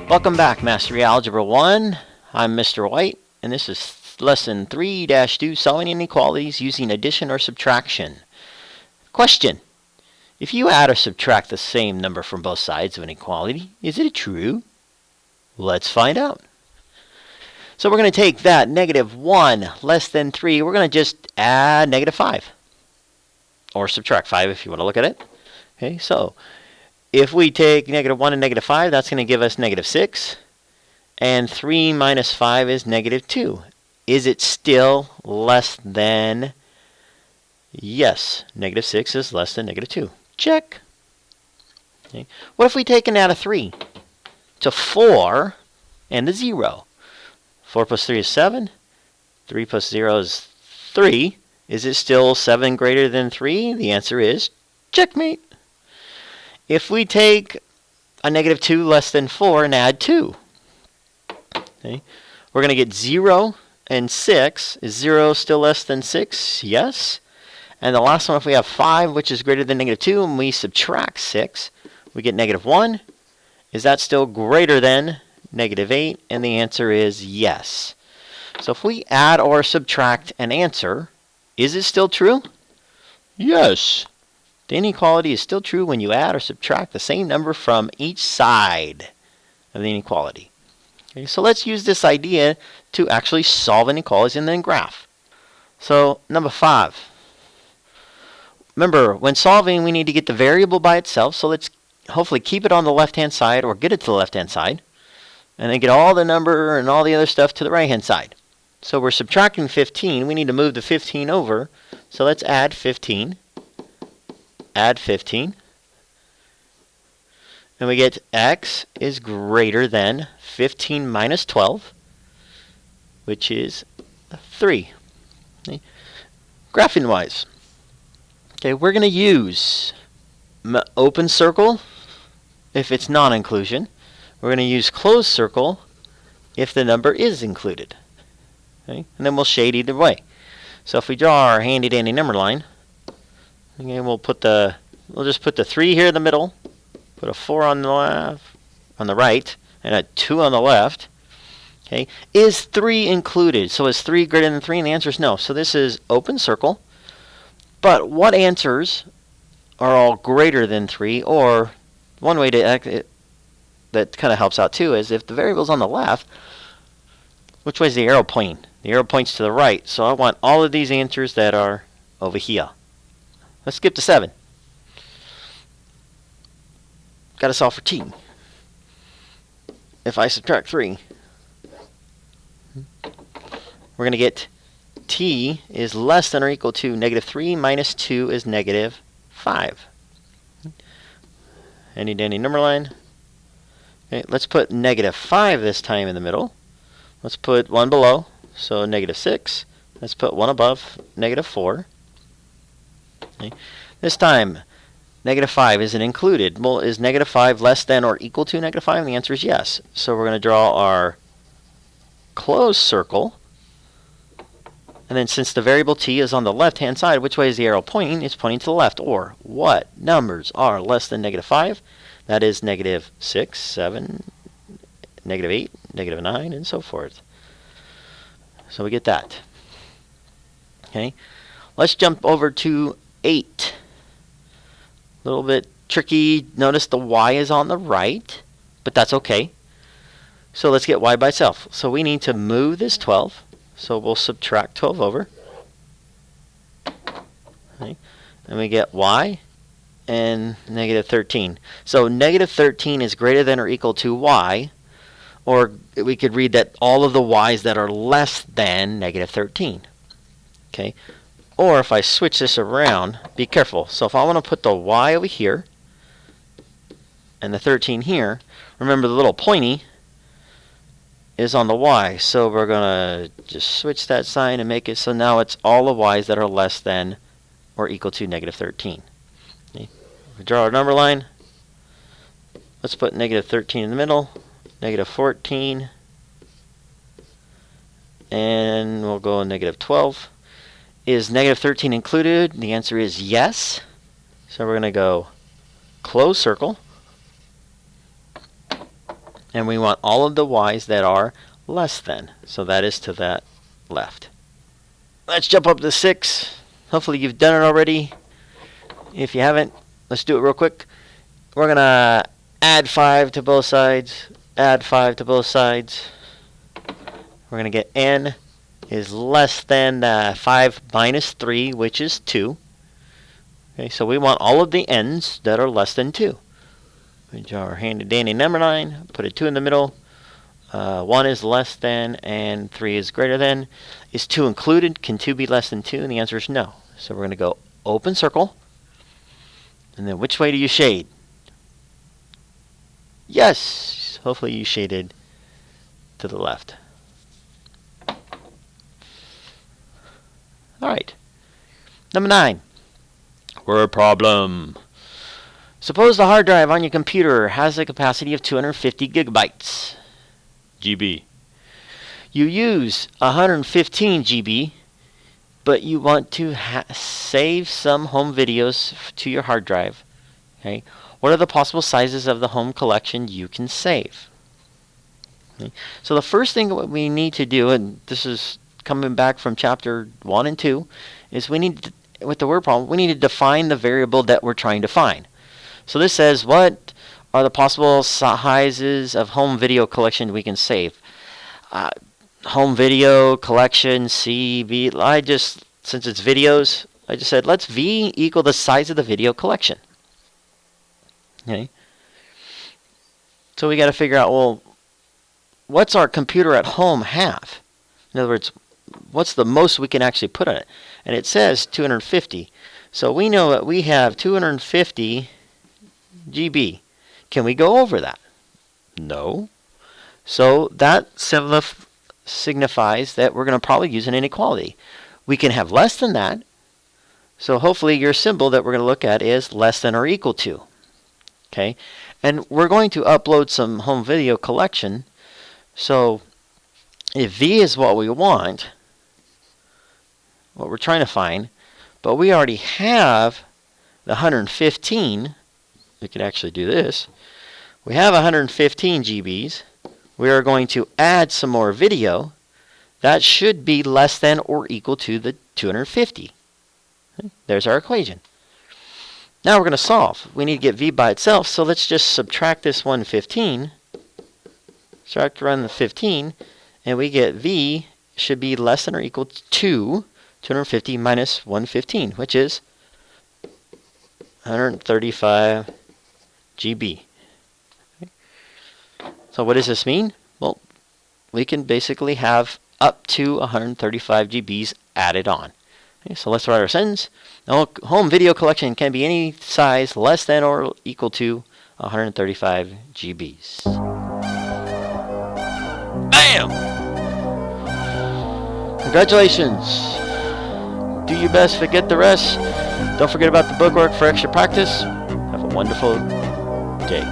Welcome back, Mastery Algebra 1. I'm Mr. White, and this is Lesson 3-2, Solving Inequalities Using Addition or Subtraction. Question. If you add or subtract the same number from both sides of an inequality, is it true? Let's find out. So we're going to take that -1 less than 3. We're going to just add -5. Or subtract 5 if you want to look at it. Okay, so if we take -1 and -5, that's going to give us -6. And 3 minus 5 is -2. Is it still less than? Yes, -6 is less than -2. Check. Okay. What if we take an add of 3 to 4 and a 0? 4 plus 3 is 7. 3 plus 0 is 3. Is it still 7 greater than 3? The answer is checkmate. If we take a -2 less than 4 and add 2, okay, we're going to get 0 and 6. Is 0 still less than 6? Yes. And the last one, if we have 5, which is greater than -2, and we subtract 6, we get -1. Is that still greater than -8? And the answer is yes. So if we add or subtract an answer, is it still true? Yes. The inequality is still true when you add or subtract the same number from each side of the inequality. Okay, so let's use this idea to actually solve inequalities and then graph. So number 5. Remember, when solving, we need to get the variable by itself. So let's hopefully keep it on the left-hand side or get it to the left-hand side. And then get all the number and all the other stuff to the right-hand side. So we're subtracting 15. We need to move the 15 over. So let's add 15. Add 15. And we get x is greater than 15 minus 12, which is 3. Okay. Graphing-wise, okay, we're going to use open circle if it's non-inclusion. We're going to use closed circle if the number is included. Okay? And then we'll shade either way. So if we draw our handy-dandy number line, okay, we'll just put the 3 here in the middle, put a 4 on the left, on the right, and a 2 on the left. Okay, is 3 included? So is 3 greater than 3? And the answer is no. So this is open circle. But what answers are all greater than 3? Or one way to that kind of helps out too is if the variable's on the left, which way is the arrow pointing? The arrow points to the right. So I want all of these answers that are over here. Let's skip to 7. Got to solve for t. If I subtract 3, we're going to get t is less than or equal to -3 minus 2 is -5. Handy dandy number line. Okay, let's put -5 this time in the middle. Let's put 1 below, so -6. Let's put 1 above, -4. Okay. This time, -5 isn't included. Well, is -5 less than or equal to -5? And the answer is yes. So we're going to draw our closed circle. And then since the variable t is on the left-hand side, which way is the arrow pointing? It's pointing to the left. Or what numbers are less than -5? That is -6, 7, -8, -9, and so forth. So we get that. Okay. Let's jump over to 8. A little bit tricky. Notice the y is on the right, but that's okay. So let's get y by itself. So we need to move this 12. So we'll subtract 12 over. Okay. And we get y and -13. So -13 is greater than or equal to y. Or we could read that all of the y's that are less than -13. Okay. Or if I switch this around, be careful. So if I want to put the y over here and the 13 here, remember the little pointy is on the y. So we're going to just switch that sign and make it so now it's all the y's that are less than or equal to -13. Okay. We draw our number line. Let's put -13 in the middle, -14, and we'll go -12. Is -13 included? The answer is yes. So we're going to go close circle. and we want all of the y's that are less than. So that is to that left. Let's jump up to 6. Hopefully you've done it already. If you haven't, let's do it real quick. We're going to add 5 to both sides, add 5 to both sides. We're going to get n is less than 5 minus 3, which is 2. Okay, so we want all of the n's that are less than 2. We draw our handy dandy number line, put a 2 in the middle. 1 is less than and 3 is greater than. Is 2 included? Can 2 be less than 2? And the answer is no. So we're going to go open circle. And then which way do you shade? Yes! Hopefully you shaded to the left. Alright. Number 9. Word problem. Suppose the hard drive on your computer has a capacity of 250 gigabytes. GB. You use 115 GB, but you want to save some home videos to your hard drive. Okay. What are the possible sizes of the home collection you can save? Okay. So the first thing what we need to do, and this is coming back from chapter 1 and 2, is we need to, with the word problem, we need to define the variable that we're trying to find. So this says, what are the possible sizes of home video collection we can save? Home video collection, CV, since it's videos, I just said, let's V equal the size of the video collection. Okay. So we got to figure out, well, what's our computer at home have? In other words, what's the most we can actually put on it? And it says 250. So we know that we have 250 GB. Can we go over that? No. So that signifies that we're going to probably use an inequality. We can have less than that. So hopefully your symbol that we're going to look at is less than or equal to. Okay. And we're going to upload some home video collection. So if V is what we want, what we're trying to find, but we already have the 115, we could actually do this. We have 115 GBs. We are going to add some more video. That should be less than or equal to the 250. Okay, there's our equation. Now we're going to solve. We need to get V by itself, so let's just subtract this 115. Subtract around the 15, and we get V should be less than or equal to 250 minus 115, which is 135 GB. Okay. So what does this mean? Well, we can basically have up to 135 GBs added on. Okay, so let's write our sentence. Now, home video collection can be any size less than or equal to 135 GBs. Bam! Congratulations! Do your best, forget the rest. Don't forget about the bookwork for extra practice. Have a wonderful day.